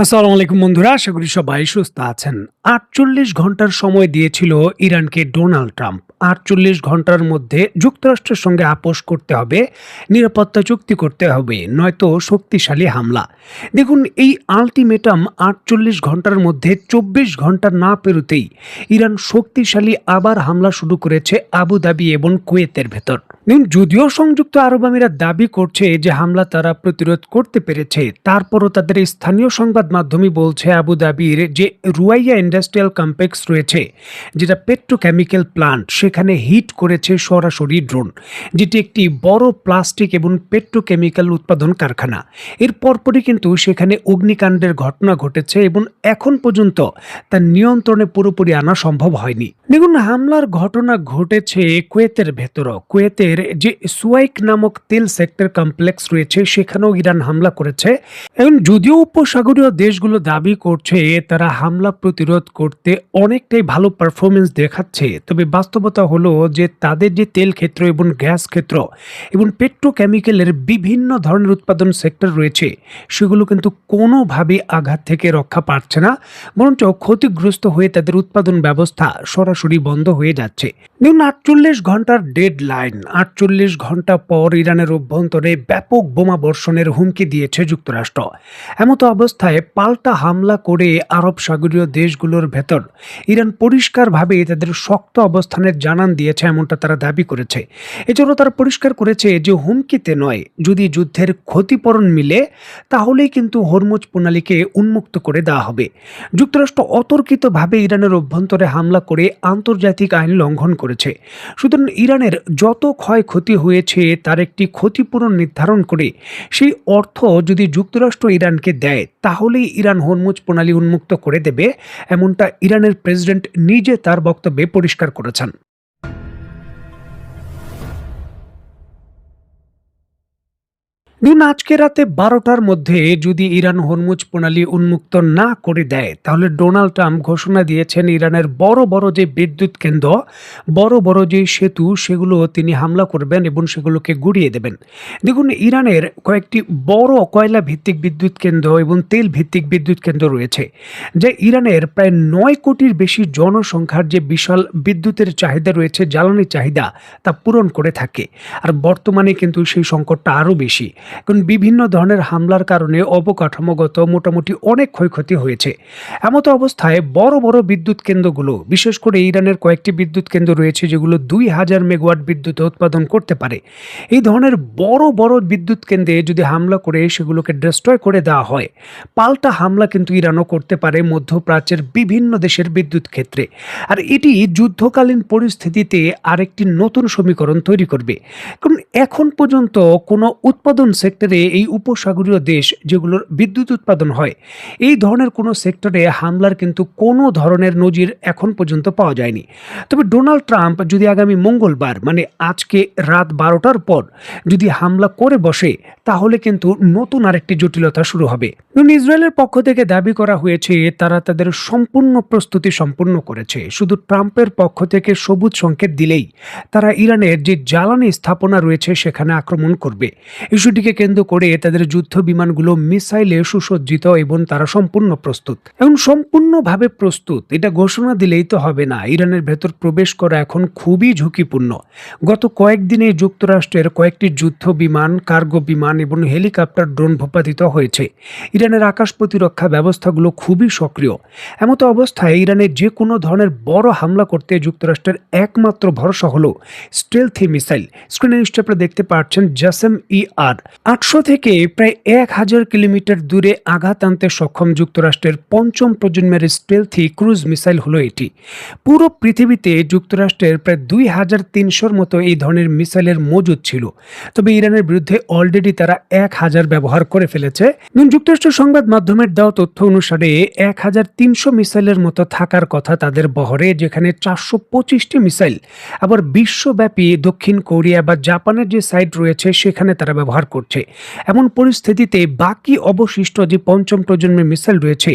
আসসালামু আলাইকুম বন্ধুরা, আশা করি সবাই সুস্থ আছেন। ৪৮ ঘন্টার সময় দিয়েছিল ইরানকে ডোনাল্ড ট্রাম্প। ৪৮ ঘন্টার মধ্যে যুক্তরাষ্ট্রের সঙ্গে আপোস করতে হবে, নিরাপত্তা চুক্তি করতে হবে, নয়তো শক্তিশালী হামলা। দেখুন, এই আল্টিমেটাম ৪৮ ঘন্টার মধ্যে ২৪ ঘন্টা না পেরোতেই ইরান শক্তিশালী আবার হামলা শুরু করেছে আবুধাবি এবং কুয়েতের ভেতর। দেখুন, যদিও সংযুক্ত আরব আমিরাত দাবি করছে যে হামলা তারা প্রতিরোধ করতে পেরেছে, তারপরও তাদের স্থানীয় সংবাদ মাধ্যমই বলছে আবুধাবির যে রুয়াইয়া ইন্ডাস্ট্রিয়াল কমপ্লেক্স রয়েছে, যেটা পেট্রোকেমিক্যাল প্লান্ট, সেখানে হিট করেছে সরাসরি ড্রোন, যেটি একটি বড় প্লাস্টিক এবং পেট্রোকেমিক্যাল উৎপাদন কারখানা। এর পরপরই কিন্তু সেখানে অগ্নিকাণ্ডের ঘটনা ঘটেছে এবং এখন পর্যন্ত তার নিয়ন্ত্রণে পুরোপুরি আনা সম্ভব হয়নি। দেখুন, হামলার ঘটনা ঘটেছে কুয়েতের ভেতরও। কুয়েতের যে সুয়াইক নামক তেল সেক্টর কমপ্লেক্স রয়েছে, সেখানেও ইরান হামলা করেছে। এবং যদিও উপসাগরীয় দেশগুলো দাবি করছে তারা হামলা প্রতিরোধ করতে অনেকটাই ভালো পারফরমেন্স দেখাচ্ছে, তবে বাস্তবতা হলো যে তাদের যে তেল ক্ষেত্র এবং গ্যাস ক্ষেত্র এবং পেট্রোকেমিক্যালের বিভিন্ন ধরনের উৎপাদন সেক্টর রয়েছে, সেগুলো কিন্তু কোনোভাবে আঘাত থেকে রক্ষা পাচ্ছে না, বরঞ্চ ক্ষতিগ্রস্ত হয়ে তাদের উৎপাদন ব্যবস্থা সরাসরি বন্ধ হয়ে যাচ্ছে। দেখুন, ৪৮ ঘন্টার ডেড লাইন। ৪৮ ঘন্টা পর ইরানের অভ্যন্তরে ব্যাপক বোমা বর্ষণের হুমকি দিয়েছে যুক্তরাষ্ট্র। এমতো অবস্থায় পাল্টা হামলা করে আরব সাগরীয় দেশগুলোর ভেতর ইরান পরিষ্কারভাবে তাদের শক্ত অবস্থানের জানান দিয়েছে, এমনটা তারা দাবি করেছে। এজন্য তারা পরিষ্কার করেছে যে হুমকিতে নয়, যদি যুদ্ধের ক্ষতিপূরণ মিলে তাহলেই কিন্তু হরমুজ প্রণালীকে উন্মুক্ত করে দেওয়া হবে। যুক্তরাষ্ট্র অতর্কিতভাবে ইরানের অভ্যন্তরে হামলা করে আন্তর্জাতিক আইন লঙ্ঘন করেছে। সুতরাং ইরানের যত ক্ষয়ক্ষতি হয়েছে তার একটি ক্ষতিপূরণ নির্ধারণ করে সেই অর্থ যদি যুক্তরাষ্ট্র ইরানকে দেয়, তাহলেই ইরান হরমুজ প্রণালী উন্মুক্ত করে দেবে, এমনটা ইরানের প্রেসিডেন্ট নিজে তার বক্তব্যে পরিষ্কার করেছেন। দিন আজকে রাতে ১২টার মধ্যে যদি ইরান হরমুজ প্রণালী উন্মুক্ত না করে দেয়, তাহলে ডোনাল্ড ট্রাম্প ঘোষণা দিয়েছেন ইরানের বড় বড় যে বিদ্যুৎ কেন্দ্র, বড় বড় যে সেতু, সেগুলো তিনি হামলা করবেন এবং সেগুলোকে গুড়িয়ে দেবেন। দেখুন, ইরানের কয়েকটি বড় কয়লা ভিত্তিক বিদ্যুৎ কেন্দ্র এবং তেল ভিত্তিক বিদ্যুৎ কেন্দ্র রয়েছে, যা ইরানের প্রায় ৯ কোটির বেশি জনসংখ্যার যে বিশাল বিদ্যুতের চাহিদা রয়েছে, জ্বালানির চাহিদা, তা পূরণ করে থাকে। আর বর্তমানে কিন্তু সেই সংকটটা আরও বেশি, কারণ বিভিন্ন ধরনের হামলার কারণে অবকাঠামোগত মোটামুটি অনেক ক্ষয়ক্ষতি হয়েছে। এমতো অবস্থায় বড় বড় বিদ্যুৎ কেন্দ্রগুলো, বিশেষ করে ইরানের কয়েকটি বিদ্যুৎ কেন্দ্র রয়েছে যেগুলো ২,০০০ মেগাওয়াট বিদ্যুৎ উৎপাদন করতে পারে। এই ধরনের বড় বড় বিদ্যুৎ কেন্দ্রে যদি হামলা করে সেগুলোকে ডিস্ট্রয় করে দেওয়া হয়, পাল্টা হামলা কিন্তু ইরানও করতে পারে মধ্যপ্রাচ্যের বিভিন্ন দেশের বিদ্যুৎ ক্ষেত্রে। আর এটি যুদ্ধকালীন পরিস্থিতিতে আরেকটি নতুন সমীকরণ তৈরি করবে, কারণ এখন পর্যন্ত কোনো উৎপাদন সেক্টরে, এই উপসাগরীয় দেশ যেগুলোর বিদ্যুৎ উৎপাদন হয়, এই ধরনের কোনো সেক্টরে হামলার কিন্তু কোনো ধরনের নজির এখন পর্যন্ত পাওয়া যায়নি। তবে ডোনাল্ড ট্রাম্প যদি আগামী মঙ্গলবার, মানে আজকে রাত ১২টার পর যদি হামলা করে বসে, তাহলে কিন্তু নতুন আরেকটি জটিলতা শুরু হবে। ইসরায়েলের পক্ষ থেকে দাবি করা হয়েছে তারা তাদের সম্পূর্ণ প্রস্তুতি সম্পূর্ণ করেছে, শুধু ট্রাম্পের পক্ষ থেকে সবুজ সংকেত দিলেই তারা ইরানের যে জ্বালানি স্থাপনা রয়েছে সেখানে আক্রমণ করবে। ইস্যুটিকে কেন্দ্র করে তাদের যুদ্ধ বিমানগুলো মিসাইলে সুসজ্জিত এবং তারা সম্পূর্ণ প্রস্তুত। এখন সম্পূর্ণভাবে প্রস্তুত এটা ঘোষণা দিলেই তো হবে না, ইরানের ভেতর প্রবেশ করা এখন খুবই ঝুঁকিপূর্ণ। গত কয়েকদিনে যুক্তরাষ্ট্রের কয়েকটি যুদ্ধ বিমান, কার্গো বিমান এবং হেলিকপ্টার, ড্রোন ভূপাতিত হয়েছে। ইরানের আকাশ প্রতিরক্ষা ব্যবস্থাগুলো খুবই সক্রিয়। এমত অবস্থায় ইরানের যে কোনো ধরনের বড় হামলা করতে যুক্তরাষ্ট্রের একমাত্র ভরসা হলো স্টেলথি মিসাইল। স্ক্রিনে নিশ্চয়ই আপনারা দেখতে পাচ্ছেন জাসেম ER ৮০০ থেকে প্রায় ১,০০০ কিলোমিটার দূরে আঘাত আনতে সক্ষম যুক্তরাষ্ট্রের পঞ্চম প্রজন্মের স্টেলথি ক্রুজ মিসাইল হলো এটি। পুরো পৃথিবীতে যুক্তরাষ্ট্রের প্রায় ২,৩০০-র মতো এই ধরনের মিসাইলের মজুদ ছিল, তবে ইরানের বিরুদ্ধে অলরেডি তারা ১,০০০ ব্যবহার করে ফেলেছে। যুক্তরাষ্ট্র সংবাদ মাধ্যমের দেওয়া তথ্য অনুসারে ১,৩০০ মিসাইলের মতো থাকার কথা তাদের বহরে, যেখানে ৪২৫টি মিসাইল আবার বিশ্বব্যাপী দক্ষিণ কোরিয়া বা জাপানের যে সাইট রয়েছে সেখানে তারা ব্যবহার করছে। করছে। এমন পরিস্থিতিতে বাকি অবশিষ্ট যে পঞ্চম প্রজন্মের মিসাইল রয়েছে,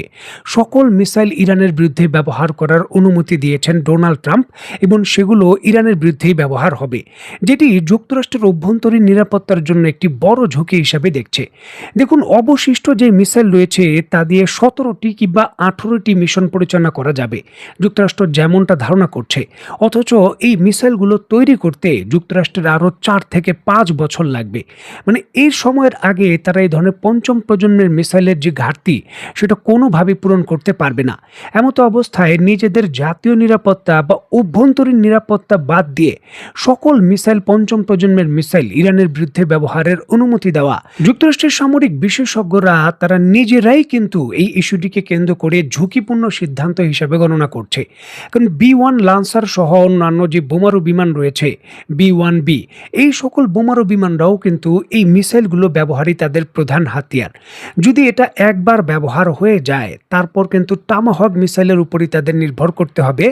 সকল মিসাইল ইরানের বিরুদ্ধে ব্যবহার করার অনুমতি দিয়েছেন ডোনাল্ড ট্রাম্প এবং সেগুলো ইরানের বিরুদ্ধেই ব্যবহার হবে, যেটি যুক্তরাষ্ট্রের অভ্যন্তরীণ নিরাপত্তার জন্য একটি বড় ঝুঁকি হিসাবে দেখছে। দেখুন, অবশিষ্ট যে মিসাইল রয়েছে তা দিয়ে 17টি কিংবা 18টি মিশন পরিচালনা করা যাবে, যুক্তরাষ্ট্র যেমনটা ধারণা করছে। অথচ এই মিসাইলগুলো তৈরি করতে যুক্তরাষ্ট্রের আরও 4 থেকে 5 বছর লাগবে। মানে এই সময়ের আগে তারা এই ধরনের পঞ্চম প্রজন্মের মিসাইলের যে ঘাটতি সেটা কোনোভাবে পূরণ করতে পারবে না। এমতো অবস্থায় নিজেদের জাতীয় নিরাপত্তা বা অভ্যন্তরীণ নিরাপত্তা বাদ দিয়ে সকল মিসাইল পঞ্চম প্রজন্মের মিসাইল ইরানের বিরুদ্ধে ব্যবহারের অনুমতি দেওয়া, যুক্তরাষ্ট্রের সামরিক বিশেষজ্ঞরা তারা নিজেরাই কিন্তু এই ইস্যুটিকে কেন্দ্র করে ঝুঁকিপূর্ণ সিদ্ধান্ত হিসাবে গণনা করছে। কারণ B-1 লান্সার সহ অন্যান্য যে বোমারু বিমান রয়েছে, B-1B, এই সকল বোমারু বিমানরাও কিন্তু এই মিসাইলগুলো ব্যবহারই তাদের প্রধান হাতিয়ার। যদি এটা একবার ব্যবহার হয়ে যায় তারপর কিন্তু টামাহক মিসাইলের উপরই তাদের নির্ভর করতে হবে,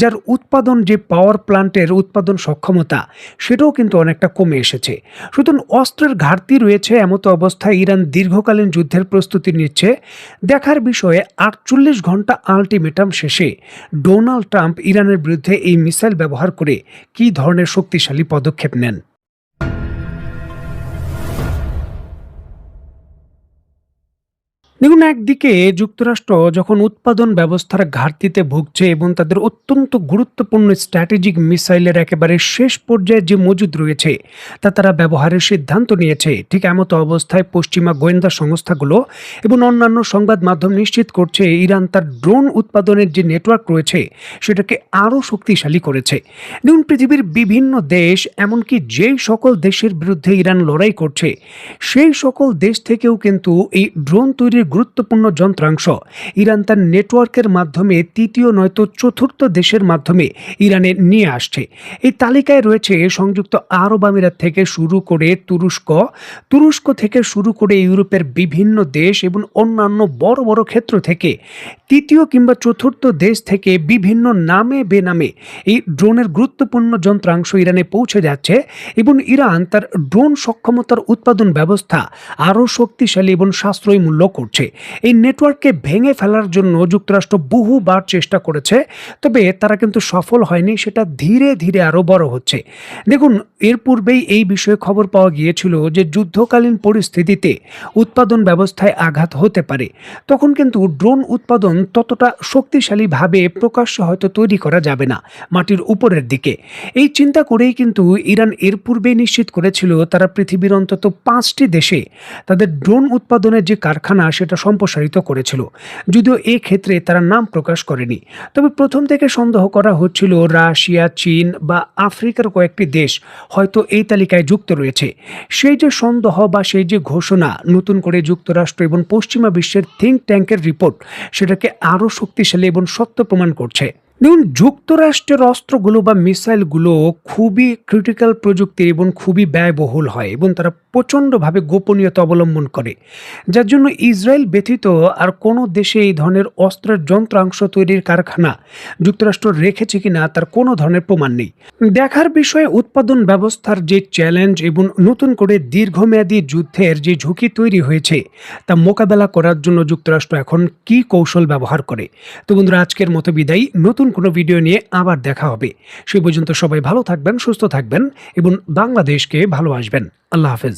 যার উৎপাদন যে পাওয়ার প্ল্যান্টের উৎপাদন সক্ষমতা সেটাও কিন্তু অনেকটা কমে এসেছে। সুতরাং অস্ত্রের ঘাটতি রয়েছে। এমতো অবস্থায় ইরান দীর্ঘকালীন যুদ্ধের প্রস্তুতি নিচ্ছে। দেখার বিষয়ে 48 ঘন্টা আলটিমেটাম শেষে ডোনাল্ড ট্রাম্প ইরানের বিরুদ্ধে এই মিসাইল ব্যবহার করে কী ধরনের শক্তিশালী পদক্ষেপ নেন। দেখুন, একদিকে যুক্তরাষ্ট্র যখন উৎপাদন ব্যবস্থার ঘাটতিতে ভুগছে এবং তাদের অত্যন্ত গুরুত্বপূর্ণ স্ট্র্যাটেজিক মিসাইলের একেবারে শেষ পর্যায়ে যে মজুদ রয়েছে তা তারা ব্যবহারের সিদ্ধান্ত নিয়েছে, ঠিক এমতো অবস্থায় পশ্চিমা গোয়েন্দা সংস্থাগুলো এবং অন্যান্য সংবাদ মাধ্যম নিশ্চিত করছে ইরান তার ড্রোন উৎপাদনের যে নেটওয়ার্ক রয়েছে সেটাকে আরও শক্তিশালী করেছে। দেখুন, পৃথিবীর বিভিন্ন দেশ, এমনকি যেই সকল দেশের বিরুদ্ধে ইরান লড়াই করছে সেই সকল দেশ থেকেও কিন্তু এই ড্রোন তৈরির গুরুত্বপূর্ণ যন্ত্রাংশ ইরান তার নেটওয়ার্কের মাধ্যমে তৃতীয় নয়তো চতুর্থ দেশের মাধ্যমে ইরানে নিয়ে আসছে। এই তালিকায় রয়েছে সংযুক্ত আরব আমিরাত থেকে শুরু করে তুরস্ক থেকে শুরু করে ইউরোপের বিভিন্ন দেশ এবং অন্যান্য বড় বড় ক্ষেত্র থেকে তৃতীয় কিংবা চতুর্থ দেশ থেকে বিভিন্ন নামে বেনামে এই ড্রোনের গুরুত্বপূর্ণ যন্ত্রাংশ ইরানে পৌঁছে যাচ্ছে এবং ইরান তার ড্রোন সক্ষমতার উৎপাদন ব্যবস্থা আরও শক্তিশালী এবং সাশ্রয়ী মূল্য করছে। এই নেটওয়ার্ককে ভেঙে ফেলার জন্য যুক্তরাষ্ট্র বহুবার চেষ্টা করেছে, তবে তারা কিন্তু সফল হয়নি। সেটা ধীরে ধীরে আরও বড় হচ্ছে। দেখুন, এর পূর্বেই এই বিষয়ে খবর পাওয়া গিয়েছিল যে যুদ্ধকালীন পরিস্থিতিতে উৎপাদন ব্যবস্থায় আঘাত হতে পারে। তখন কিন্তু ড্রোন উৎপাদন ততটা শক্তিশালীভাবে প্রকাশ্যে হয়তো তৈরি করা যাবে না, মাটির উপরের দিকে। এই চিন্তা করেই কিন্তু ইরান এর পূর্বেই নিশ্চিত করেছিল তারা পৃথিবীর অন্তত 5টি দেশে তাদের ড্রোন উৎপাদনের যে কারখানা সেটা সম্প্রসারিত করেছিল, যদিও এই ক্ষেত্রে তারা নাম প্রকাশ করেনি। তবে প্রথম থেকে সন্দেহ করা হচ্ছিল রাশিয়া, চীন বা আফ্রিকার কয়েকটি দেশ হয়তো এই তালিকায় যুক্ত রয়েছে। সেই যে সন্দেহ বা সেই যে ঘোষণা, নতুন করে যুক্তরাষ্ট্র এবং পশ্চিমা বিশ্বের থিঙ্ক ট্যাঙ্কের রিপোর্ট সেটাকে আরও শক্তিশালী এবং সত্য প্রমাণ করছে। দেখুন, যুক্তরাষ্ট্রের অস্ত্রগুলো বা মিসাইলগুলো খুবই ক্রিটিক্যাল প্রযুক্তির এবং খুবই ব্যয়বহুল হয় এবং তারা প্রচণ্ডভাবে গোপনীয়তা অবলম্বন করে, যার জন্য ইসরায়েল ব্যতীত আর কোনো দেশে এই ধরনের অস্ত্রের যন্ত্রাংশ তৈরির কারখানা যুক্তরাষ্ট্র রেখেছে কিনা তার কোনো ধরনের প্রমাণ নেই। দেখার বিষয়ে উৎপাদন ব্যবস্থার যে চ্যালেঞ্জ এবং নতুন করে দীর্ঘমেয়াদী যুদ্ধের যে ঝুঁকি তৈরি হয়েছে তা মোকাবেলা করার জন্য যুক্তরাষ্ট্র এখন কী কৌশল ব্যবহার করে। তো বন্ধুরা, আজকের মতো বিদায়। নতুন কোনো ভিডিও নিয়ে আবার দেখা হবে। সে পর্যন্ত সবাই ভালো থাকবেন, সুস্থ থাকবেন এবং বাংলাদেশকে ভালোবাসবেন। আল্লাহ হাফেজ।